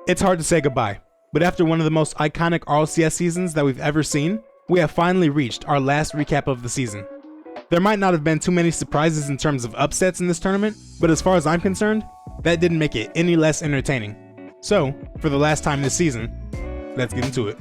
It's hard to say goodbye, but after one of the most iconic RLCS seasons that we've ever seen, we have finally reached our last recap of the season. There might not have been too many surprises in terms of upsets in this tournament, but as far as I'm concerned, that didn't make it any less entertaining. So, for the last time this season, let's get into it.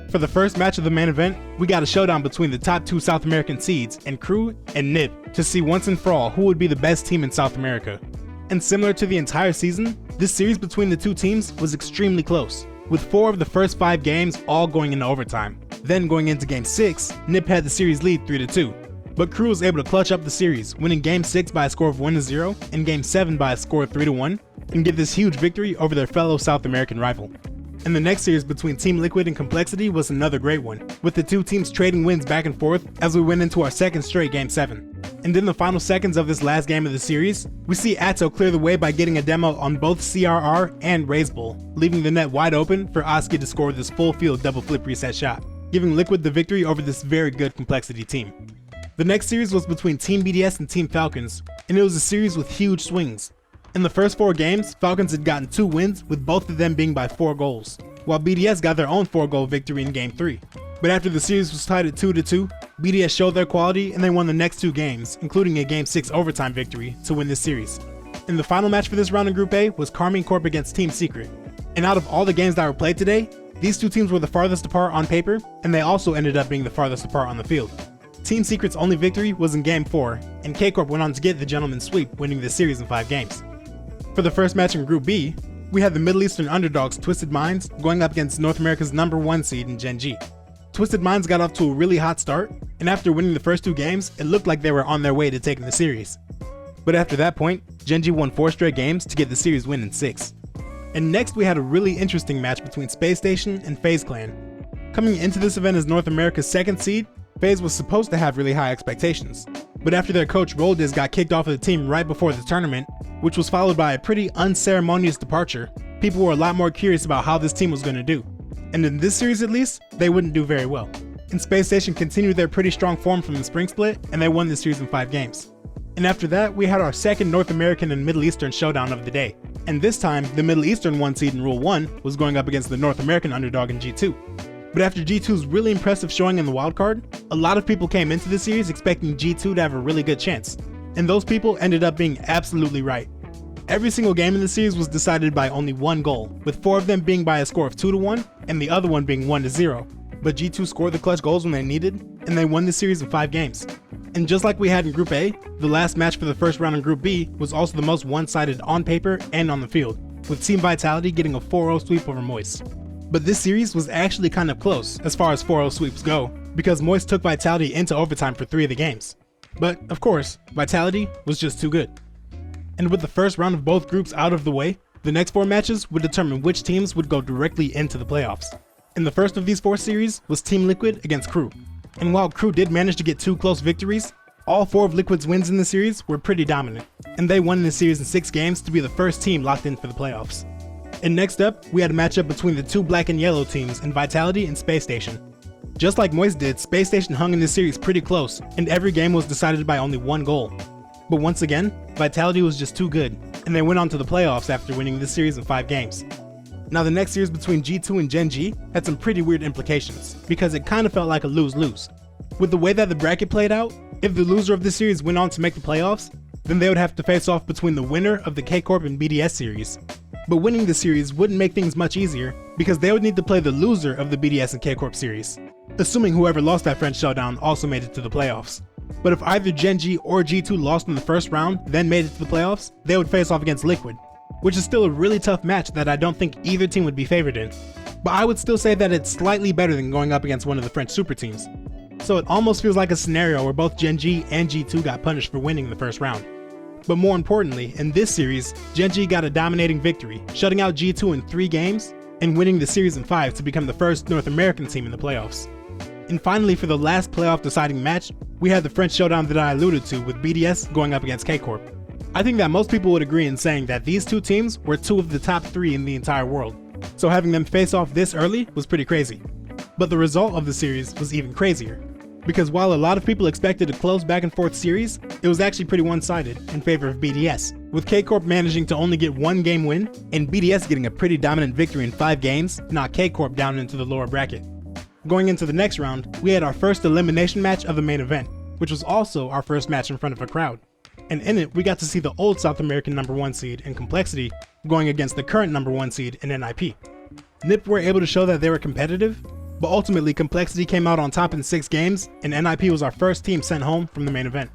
For the first match of the main event, we got a showdown between the top two South American seeds and Crew and NIP to see once and for all who would be the best team in South America. And similar to the entire season, this series between the two teams was extremely close, with 4 of the first 5 games all going into overtime. Then going into Game 6, NIP had the series lead 3-2, but Crew was able to clutch up the series, winning Game 6 by a score of 1-0 and Game 7 by a score of 3-1, and get this huge victory over their fellow South American rival. And the next series between Team Liquid and Complexity was another great one, with the two teams trading wins back and forth as we went into our second straight Game 7. And in the final seconds of this last game of the series, we see Atto clear the way by getting a demo on both CRR and Raise Bull, leaving the net wide open for Oski to score this full field double flip reset shot, giving Liquid the victory over this very good Complexity team. The next series was between Team BDS and Team Falcons, and it was a series with huge swings. In the first 4 games, Falcons had gotten 2 wins, with both of them being by 4 goals, while BDS got their own 4-goal victory in Game 3. But after the series was tied at 2-2, BDS showed their quality and they won the next 2 games, including a Game 6 overtime victory to win this series. And the final match for this round in Group A was Carmine Corp against Team Secret. And out of all the games that were played today, these two teams were the farthest apart on paper, and they also ended up being the farthest apart on the field. Team Secret's only victory was in Game 4, and K-Corp went on to get the gentleman's sweep, winning this series in 5 games. For the first match in Group B, we had the Middle Eastern underdogs Twisted Minds going up against North America's #1 seed in Gen G. Twisted Minds got off to a really hot start, and after winning the first 2 games, it looked like they were on their way to taking the series. But after that point, Gen G won 4 straight games to get the series win in 6. And next we had a really interesting match between Space Station and FaZe Clan. Coming into this event as North America's 2nd seed, FaZe was supposed to have really high expectations. But after their coach Roldiz got kicked off of the team right before the tournament, which was followed by a pretty unceremonious departure, people were a lot more curious about how this team was going to do. And in this series at least, they wouldn't do very well. And Space Station continued their pretty strong form from the spring split, and they won the series in 5 games. And after that, we had our second North American and Middle Eastern showdown of the day. And this time, the Middle Eastern 1 seed in Rule 1 was going up against the North American underdog in G2. But after G2's really impressive showing in the wildcard, a lot of people came into the series expecting G2 to have a really good chance. And those people ended up being absolutely right. Every single game in the series was decided by only 1 goal, with 4 of them being by a score of 2-1 and the other one being 1-0. But G2 scored the clutch goals when they needed, and they won the series in 5 games. And just like we had in Group A, the last match for the first round in Group B was also the most one-sided on paper and on the field, with Team Vitality getting a 4-0 sweep over Moist. But this series was actually kind of close as far as 4-0 sweeps go, because Moist took Vitality into overtime for 3 of the games. But of course, Vitality was just too good. And with the first round of both groups out of the way, the next 4 matches would determine which teams would go directly into the playoffs. And the first of these 4 series was Team Liquid against Crew. And while Crew did manage to get 2 close victories, all 4 of Liquid's wins in the series were pretty dominant, and they won the series in 6 games to be the first team locked in for the playoffs. And next up, we had a matchup between the 2 black and yellow teams in Vitality and Space Station. Just like Moist did, Space Station hung in this series pretty close, and every game was decided by only 1 goal. But once again, Vitality was just too good, and they went on to the playoffs after winning this series in 5 games. Now the next series between G2 and Gen G had some pretty weird implications, because it kind of felt like a lose-lose. With the way that the bracket played out, if the loser of this series went on to make the playoffs, then they would have to face off between the winner of the K-Corp and BDS series. But winning the series wouldn't make things much easier, because they would need to play the loser of the BDS and K-Corp series, assuming whoever lost that French showdown also made it to the playoffs. But if either Gen G or G2 lost in the first round, then made it to the playoffs, they would face off against Liquid, which is still a really tough match that I don't think either team would be favored in. But I would still say that it's slightly better than going up against one of the French super teams. So it almost feels like a scenario where both Gen G and G2 got punished for winning the first round. But more importantly, in this series, Gen G got a dominating victory, shutting out G2 in 3 games, and winning the series in 5 to become the first North American team in the playoffs. And finally, for the last playoff deciding match, we had the French showdown that I alluded to, with BDS going up against K-Corp. I think that most people would agree in saying that these two teams were 2 of the top 3 in the entire world. so having them face off this early was pretty crazy. But the result of the series was even crazier, because while a lot of people expected a close back and forth series, it was actually pretty one-sided in favor of BDS, with K-Corp managing to only get one game win, and BDS getting a pretty dominant victory in 5 games, knocked K-Corp down into the lower bracket. Going into the next round, we had our first elimination match of the main event, which was also our first match in front of a crowd. And in it, we got to see the old South American #1 seed in Complexity going against the current #1 seed in NIP. NIP were able to show that they were competitive, but ultimately Complexity came out on top in 6 games, and NIP was our first team sent home from the main event.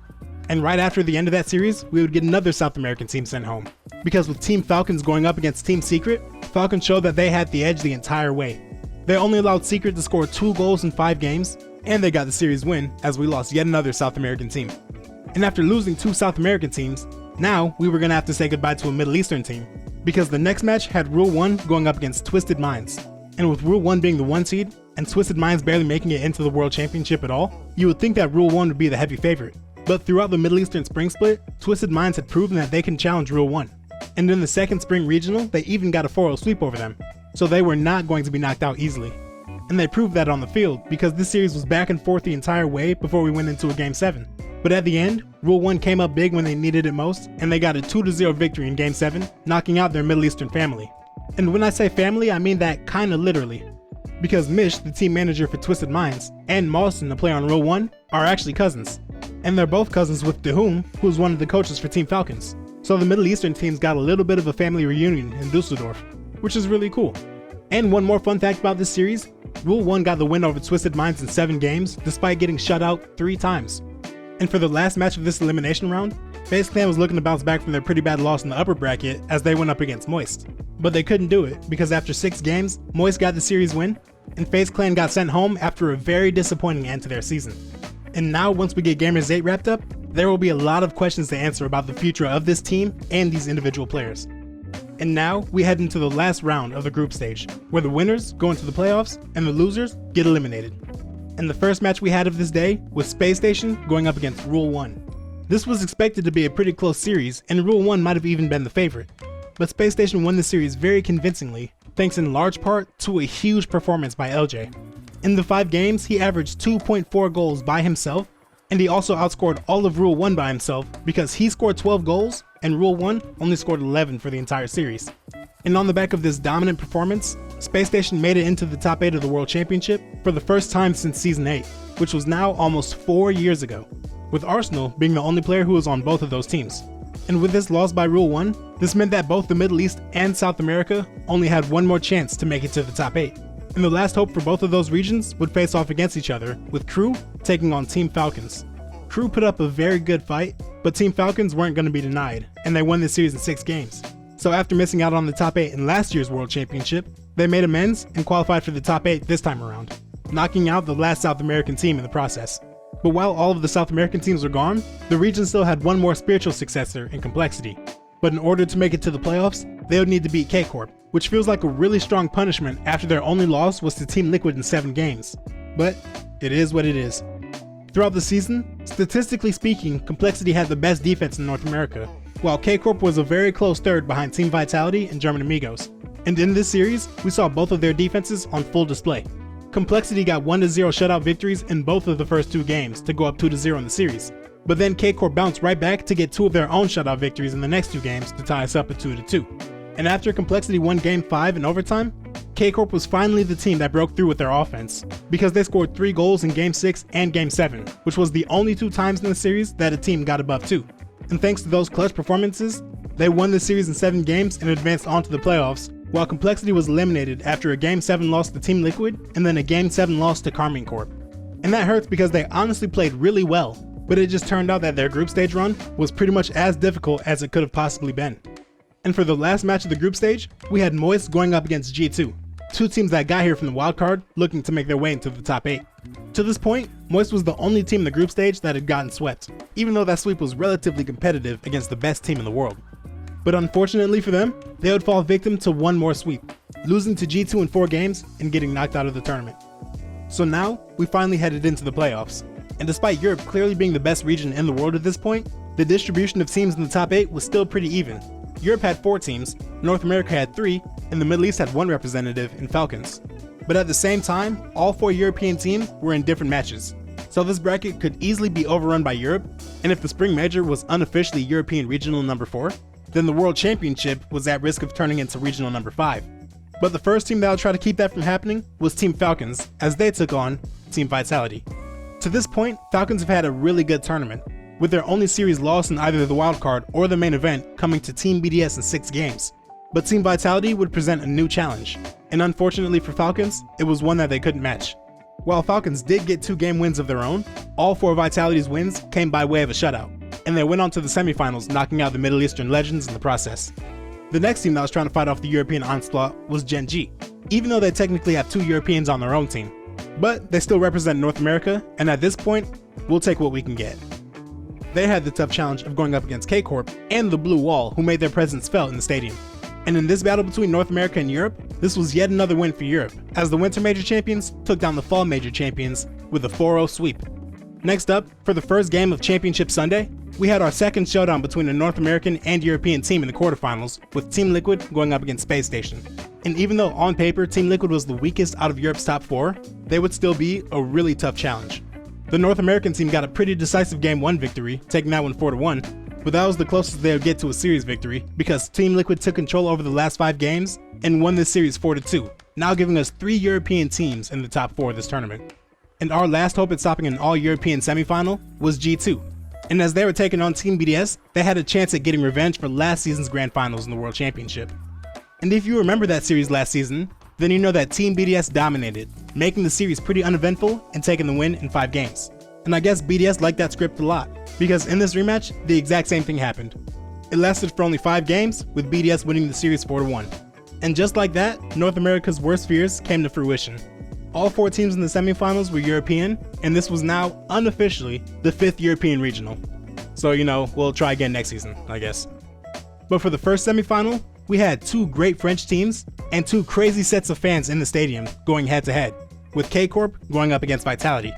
And right after the end of that series, we would get another South American team sent home. Because with Team Falcons going up against Team Secret, Falcons showed that they had the edge the entire way. They only allowed Secret to score 2 goals in 5 games, and they got the series win as we lost yet another South American team. And after losing 2 South American teams, now we were going to have to say goodbye to a Middle Eastern team, because the next match had Rule 1 going up against Twisted Minds. And with Rule 1 being the 1 seed, and Twisted Minds barely making it into the World Championship at all, you would think that Rule 1 would be the heavy favorite. But throughout the Middle Eastern Spring Split, Twisted Minds had proven that they can challenge Rule 1. And in the second Spring Regional, they even got a 4-0 sweep over them, so they were not going to be knocked out easily. And they proved that on the field, because this series was back and forth the entire way before we went into a Game 7. But at the end, Rule 1 came up big when they needed it most, and they got a 2-0 victory in Game 7, knocking out their Middle Eastern family. And when I say family, I mean that kinda literally. Because Mish, the team manager for Twisted Minds, and Mawson, the player on Rule 1, are actually cousins. And they're both cousins with Dehum, who's one of the coaches for Team Falcons. So the Middle Eastern teams got a little bit of a family reunion in Dusseldorf, which is really cool. And one more fun fact about this series, Rule 1 got the win over Twisted Minds in 7 games, despite getting shut out 3 times. And for the last match of this elimination round, FaZe Clan was looking to bounce back from their pretty bad loss in the upper bracket as they went up against Moist. But they couldn't do it, because after 6 games, Moist got the series win, and FaZe Clan got sent home after a very disappointing end to their season. And now, once we get Gamers 8 wrapped up, there will be a lot of questions to answer about the future of this team and these individual players. And now, we head into the last round of the group stage, where the winners go into the playoffs and the losers get eliminated. And the first match we had of this day was Space Station going up against Rule 1. This was expected to be a pretty close series, and Rule 1 might have even been the favorite. But Space Station won the series very convincingly, thanks in large part to a huge performance by LJ. In the 5 games, he averaged 2.4 goals by himself, and he also outscored all of Rule 1 by himself because he scored 12 goals and Rule 1 only scored 11 for the entire series. And on the back of this dominant performance, Space Station made it into the top 8 of the World Championship for the first time since Season 8, which was now almost 4 years ago, with Arsenal being the only player who was on both of those teams. And with this loss by Rule 1, this meant that both the Middle East and South America only had one more chance to make it to the top 8. And the last hope for both of those regions would face off against each other, with Crew taking on Team Falcons. Crew put up a very good fight, but Team Falcons weren't going to be denied, and they won this series in 6 games. So after missing out on the top 8 in last year's World Championship, they made amends and qualified for the top 8 this time around, knocking out the last South American team in the process. But while all of the South American teams were gone, the region still had one more spiritual successor in Complexity. But in order to make it to the playoffs, they would need to beat K-Corp, which feels like a really strong punishment after their only loss was to Team Liquid in 7 games. But it is what it is. Throughout the season, statistically speaking, Complexity had the best defense in North America, while K-Corp was a very close third behind Team Vitality and German Amigos. And in this series, we saw both of their defenses on full display. Complexity got 1-0 shutout victories in both of the first 2 games to go up 2-0 in the series. But then K-Corp bounced right back to get 2 of their own shutout victories in the next 2 games to tie us up at 2-2. And after Complexity won Game 5 in overtime, K-Corp was finally the team that broke through with their offense, because they scored 3 goals in Game 6 and Game 7, which was the only 2 times in the series that a team got above 2. And thanks to those clutch performances, they won the series in 7 games and advanced on to the playoffs, while Complexity was eliminated after a Game 7 loss to Team Liquid and then a Game 7 loss to Carmine Corp. And that hurts because they honestly played really well, but it just turned out that their group stage run was pretty much as difficult as it could have possibly been. And for the last match of the group stage, we had Moist going up against G2, 2 teams that got here from the wildcard looking to make their way into the top 8. To this point, Moist was the only team in the group stage that had gotten swept, even though that sweep was relatively competitive against the best team in the world. But unfortunately for them, they would fall victim to one more sweep, losing to G2 in 4 games and getting knocked out of the tournament. So now, we finally headed into the playoffs, and despite Europe clearly being the best region in the world at this point, the distribution of teams in the top 8 was still pretty even, Europe had 4 teams, North America had 3, and the Middle East had 1 representative in Falcons. But at the same time, all 4 European teams were in different matches. So this bracket could easily be overrun by Europe, and if the Spring Major was unofficially European Regional number 4, then the World Championship was at risk of turning into Regional number 5. But the first team that would try to keep that from happening was Team Falcons, as they took on Team Vitality. To this point, Falcons have had a really good tournament, with their only series loss in either the wildcard or the main event coming to Team BDS in 6 games. But Team Vitality would present a new challenge, and unfortunately for Falcons, it was one that they couldn't match. While Falcons did get 2 game wins of their own, all 4 of Vitality's wins came by way of a shutout, and they went on to the semifinals, knocking out the Middle Eastern Legends in the process. The next team that was trying to fight off the European onslaught was Gen G, even though they technically have 2 Europeans on their own team. But they still represent North America, and at this point, we'll take what we can get. They had the tough challenge of going up against K-Corp and the Blue Wall, who made their presence felt in the stadium. And in this battle between North America and Europe, this was yet another win for Europe, as the Winter Major champions took down the Fall Major champions with a 4-0 sweep. Next up, for the first game of Championship Sunday, we had our second showdown between a North American and European team in the quarterfinals, with Team Liquid going up against Space Station. And even though on paper Team Liquid was the weakest out of Europe's top 4, they would still be a really tough challenge. The North American team got a pretty decisive Game 1 victory, taking that one 4-1, but that was the closest they would get to a series victory, because Team Liquid took control over the last 5 games and won this series 4-2, now giving us 3 European teams in the top 4 of this tournament. And our last hope at stopping an all-European semifinal was G2. And as they were taking on Team BDS, they had a chance at getting revenge for last season's Grand Finals in the World Championship. And if you remember that series last season, then you know that Team BDS dominated, making the series pretty uneventful and taking the win in 5 games. And I guess BDS liked that script a lot, because in this rematch, the exact same thing happened. It lasted for only 5 games, with BDS winning the series 4-1. And just like that, North America's worst fears came to fruition. All 4 teams in the semifinals were European, and this was now, unofficially, the 5th European Regional. So, we'll try again next season, I guess. But for the first semifinal, we had 2 great French teams and 2 crazy sets of fans in the stadium going head to head, with K-Corp going up against Vitality.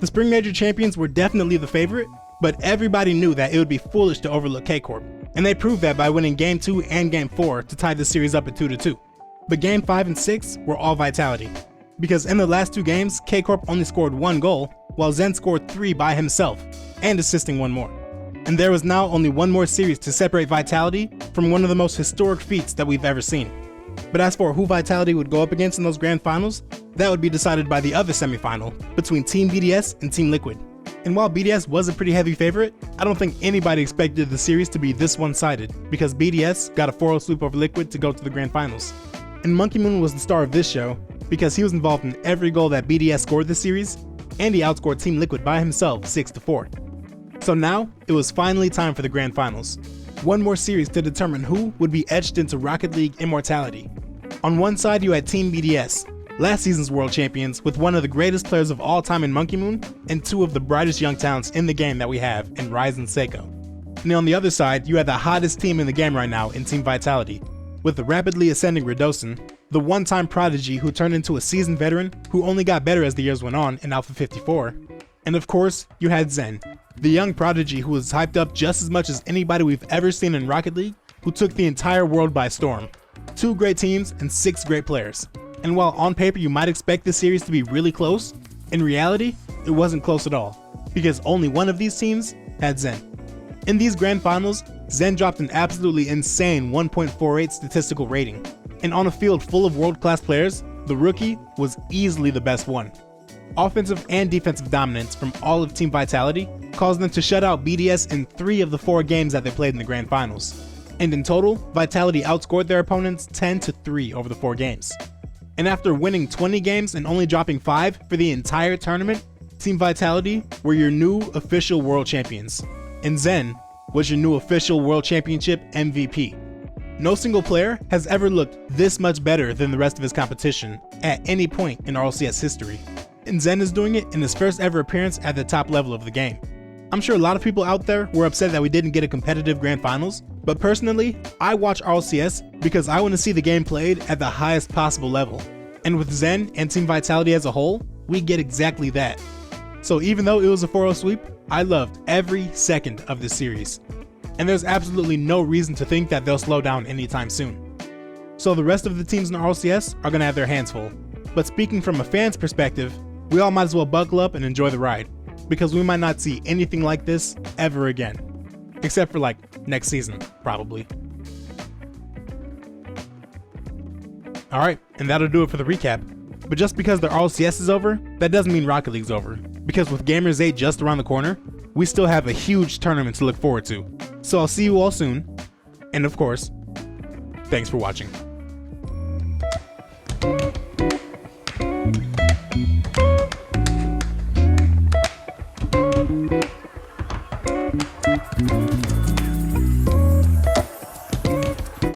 The Spring Major champions were definitely the favorite, but everybody knew that it would be foolish to overlook K-Corp, and they proved that by winning Game 2 and Game 4 to tie the series up at 2-2. But Game 5 and 6 were all Vitality, because in the last 2 games, K-Corp only scored 1 goal, while Zen scored 3 by himself, and assisting 1 more. And there was now only 1 more series to separate Vitality from one of the most historic feats that we've ever seen. But as for who Vitality would go up against in those grand finals, that would be decided by the other semifinal between Team BDS and Team Liquid. And while BDS was a pretty heavy favorite, I don't think anybody expected the series to be this one-sided, because BDS got a 4-0 sweep over Liquid to go to the grand finals. And Monkey Moon was the star of this show, because he was involved in every goal that BDS scored this series, and he outscored Team Liquid by himself 6-4. So now, it was finally time for the grand finals. 1 more series to determine who would be etched into Rocket League immortality. On one side you had Team BDS, last season's world champions, with one of the greatest players of all time in Monkey Moon, and 2 of the brightest young talents in the game that we have in Rise and Seiko. And on the other side, you had the hottest team in the game right now in Team Vitality, with the rapidly ascending Redosin, the one-time prodigy who turned into a seasoned veteran who only got better as the years went on in Alpha 54, and of course, you had Zen, the young prodigy who was hyped up just as much as anybody we've ever seen in Rocket League, who took the entire world by storm. 2 great teams and 6 great players. And while on paper you might expect this series to be really close, in reality, it wasn't close at all, because only one of these teams had Zen. In these grand finals, Zen dropped an absolutely insane 1.48 statistical rating, and on a field full of world-class players, the rookie was easily the best one. Offensive and defensive dominance from all of Team Vitality caused them to shut out BDS in 3 of the 4 games that they played in the grand finals. And in total, Vitality outscored their opponents 10-3 over the 4 games. And after winning 20 games and only dropping 5 for the entire tournament, Team Vitality were your new official world champions. And Zen was your new official world championship MVP. No single player has ever looked this much better than the rest of his competition at any point in RLCS history. And Zen is doing it in his first ever appearance at the top level of the game. I'm sure a lot of people out there were upset that we didn't get a competitive grand finals, but personally, I watch RLCS because I want to see the game played at the highest possible level. And with Zen and Team Vitality as a whole, we get exactly that. So even though it was a 4-0 sweep, I loved every second of this series. and there's absolutely no reason to think that they'll slow down anytime soon. So the rest of the teams in the RLCS are going to have their hands full. But speaking from a fan's perspective, we all might as well buckle up and enjoy the ride, because we might not see anything like this ever again. Except for like next season, probably. Alright, and that'll do it for the recap. But just because the RLCS is over, that doesn't mean Rocket League's over. Because with Gamers 8 just around the corner, we still have a huge tournament to look forward to. So I'll see you all soon, and of course, thanks for watching.